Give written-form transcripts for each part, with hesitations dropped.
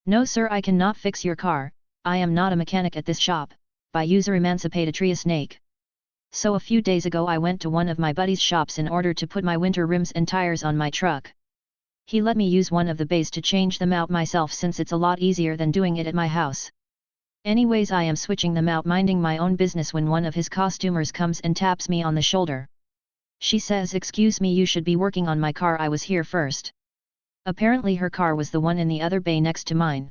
No sir, I cannot fix your car, I am not a mechanic at this shop, by user emancipate snake. So a few days ago I went to one of my buddy's shops in order to put my winter rims and tires on my truck. He let me use one of the bays to change them out myself since it's a lot easier than doing it at my house. Anyways, I am switching them out minding my own business when one of his costumers comes and taps me on the shoulder. She says, "Excuse me, you should be working on my car, I was here first." Apparently her car was the one in the other bay next to mine.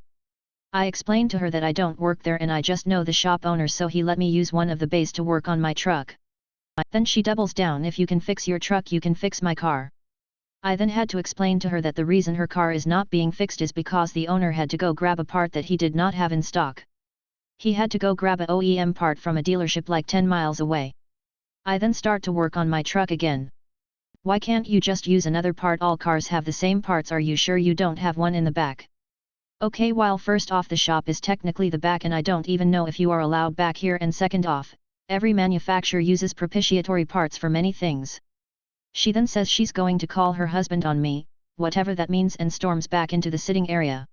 I explained to her that I don't work there and I just know the shop owner, so he let me use one of the bays to work on my truck. Then she doubles down, "If you can fix your truck, you can fix my car." I then had to explain to her that the reason her car is not being fixed is because the owner had to go grab a part that he did not have in stock. He had to go grab a OEM part from a dealership like 10 miles away. I then start to work on my truck again. "Why can't you just use another part? All cars have the same parts. Are you sure you don't have one in the back?" "Okay, while first off, the shop is technically the back and I don't even know if you are allowed back here, and second off, every manufacturer uses propitiatory parts for many things." She then says she's going to call her husband on me, whatever that means, and storms back into the sitting area.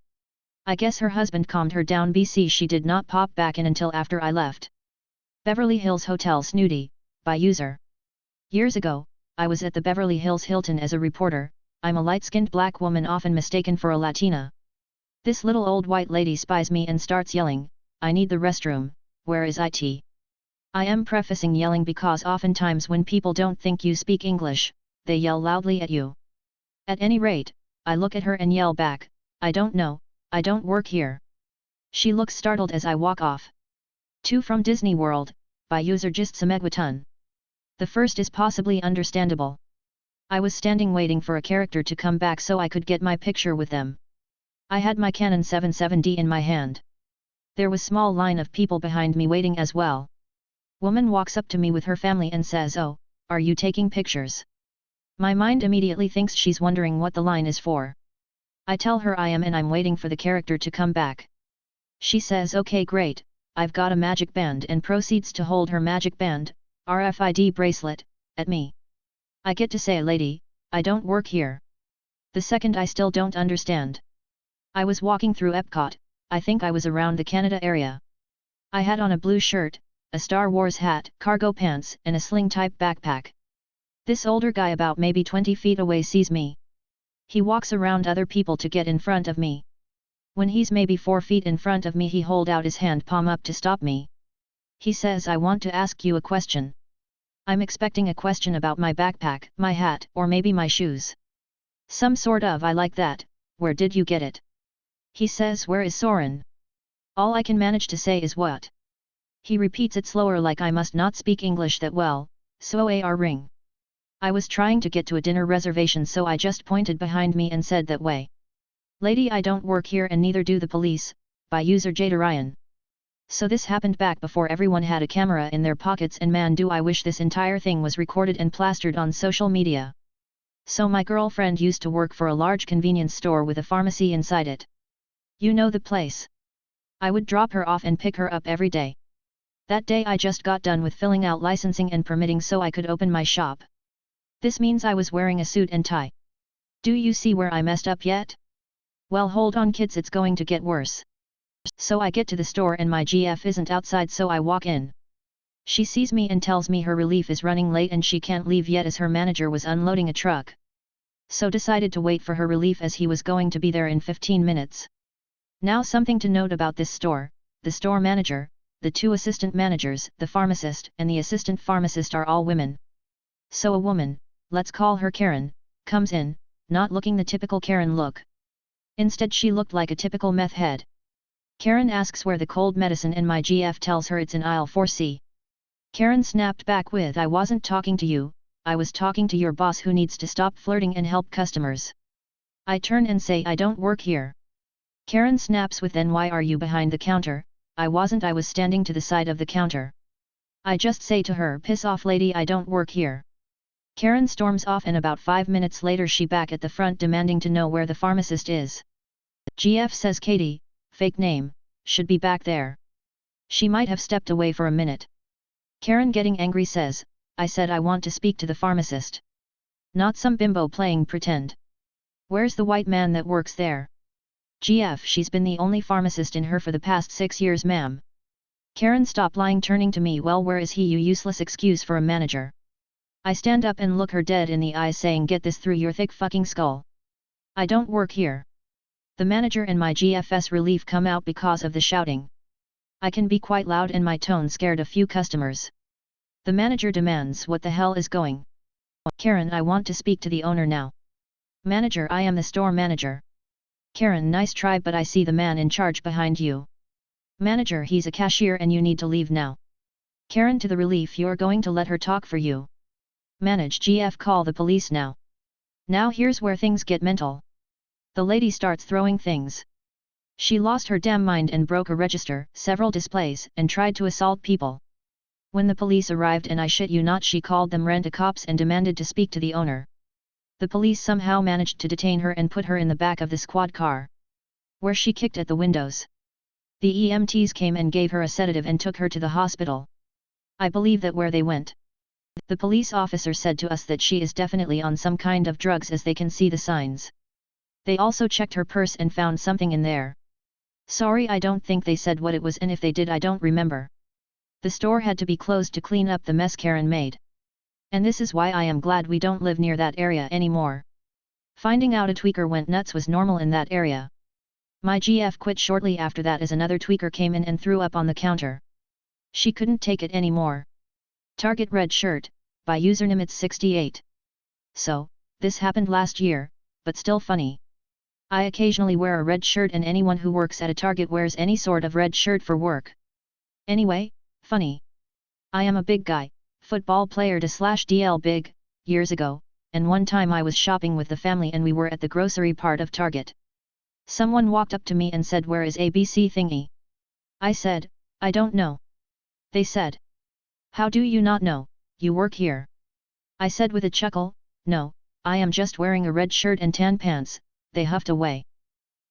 I guess her husband calmed her down, BC she did not pop back in until after I left. Beverly Hills Hotel Snooty, by user. Years ago, I was at the Beverly Hills Hilton as a reporter. I'm a light-skinned black woman often mistaken for a Latina. This little old white lady spies me and starts yelling, "I need the restroom, where is it?" I am prefacing yelling because oftentimes when people don't think you speak English, they yell loudly at you. At any rate, I look at her and yell back, "I don't know, I don't work here." She looks startled as I walk off. 2 from Disney World, by user Just Samegwatun. The first is possibly understandable. I was standing waiting for a character to come back so I could get my picture with them. I had my Canon 77D in my hand. There was small line of people behind me waiting as well. Woman walks up to me with her family and says, "Oh, are you taking pictures?" My mind immediately thinks she's wondering what the line is for. I tell her I am and I'm waiting for the character to come back. She says, "Okay, great, I've got a magic band," and proceeds to hold her magic band, RFID bracelet, at me. I get to say, "Lady, I don't work here." The second I still don't understand. I was walking through Epcot, I think I was around the Canada area. I had on a blue shirt, a Star Wars hat, cargo pants, and a sling-type backpack. This older guy about maybe 20 feet away sees me. He walks around other people to get in front of me. When he's maybe 4 feet in front of me, he hold out his hand palm up to stop me. He says, "I want to ask you a question." I'm expecting a question about my backpack, my hat, or maybe my shoes. Some sort of "I like that, where did you get it?" He says, "Where is Soren?" All I can manage to say is, "What?" He repeats it slower like I must not speak English that well, so AR ring. I was trying to get to a dinner reservation, so I just pointed behind me and said, "That way." "Lady, I don't work here and neither do the police," by user Jada Ryan. So this happened back before everyone had a camera in their pockets, and man do I wish this entire thing was recorded and plastered on social media. So my girlfriend used to work for a large convenience store with a pharmacy inside it. You know the place. I would drop her off and pick her up every day. That day I just got done with filling out licensing and permitting so I could open my shop. This means I was wearing a suit and tie. Do you see where I messed up yet? Well, hold on kids, it's going to get worse. So I get to the store and my GF isn't outside, so I walk in. She sees me and tells me her relief is running late and she can't leave yet as her manager was unloading a truck. So decided to wait for her relief as he was going to be there in 15 minutes. Now something to note about this store: the store manager, the 2 assistant managers, the pharmacist, and the assistant pharmacist are all women. So a woman, let's call her Karen, comes in, not looking the typical Karen look. Instead she looked like a typical meth head. Karen asks where the cold medicine, and my GF tells her it's in aisle 4C. Karen snapped back with, "I wasn't talking to you, I was talking to your boss who needs to stop flirting and help customers." I turn and say, "I don't work here." Karen snaps with, "Then why are you behind the counter?" I wasn't, I was standing to the side of the counter. I just say to her, "Piss off lady, I don't work here." Karen storms off and about 5 minutes later she back at the front demanding to know where the pharmacist is. GF says, "Katie, fake name, should be back there. She might have stepped away for a minute." Karen getting angry says, "I said I want to speak to the pharmacist. Not some bimbo playing pretend. Where's the white man that works there?" GF, she's been the only pharmacist in her for the past 6 years, ma'am. Karen, stop lying, turning to me. Well, where is he, you useless excuse for a manager? I stand up and look her dead in the eyes, saying, get this through your thick fucking skull. I don't work here. The manager and my GF's relief come out because of the shouting. I can be quite loud and my tone scared a few customers. The manager demands, what the hell is going? Karen, I want to speak to the owner now. Manager, I am the store manager. Karen, nice try, but I see the man in charge behind you. Manager, he's a cashier and you need to leave now. Karen, to the relief, you're going to let her talk for you. Manage, GF, call the police now. Now here's where things get mental. The lady starts throwing things. She lost her damn mind and broke a register, several displays, and tried to assault people. When the police arrived, and I shit you not, she called them rent-a-cops and demanded to speak to the owner. The police somehow managed to detain her and put her in the back of the squad car, where she kicked at the windows. The EMTs came and gave her a sedative and took her to the hospital. I believe that where they went, the police officer said to us that she is definitely on some kind of drugs, as they can see the signs. They also checked her purse and found something in there. Sorry, I don't think they said what it was, and if they did, I don't remember. The store had to be closed to clean up the mess Karen made. And this is why I am glad we don't live near that area anymore. Finding out a tweaker went nuts was normal in that area. My GF quit shortly after that, as another tweaker came in and threw up on the counter. She couldn't take it anymore. Target red shirt, by username it's 68. So, this happened last year, but still funny. I occasionally wear a red shirt, and anyone who works at a Target wears any sort of red shirt for work. Anyway, funny. I am a big guy, football player to slash DL big, years ago, and one time I was shopping with the family and we were at the grocery part of Target. Someone walked up to me and said, where is ABC thingy? I said, I don't know. They said, how do you not know, you work here? I said with a chuckle, no, I am just wearing a red shirt and tan pants. They huffed away.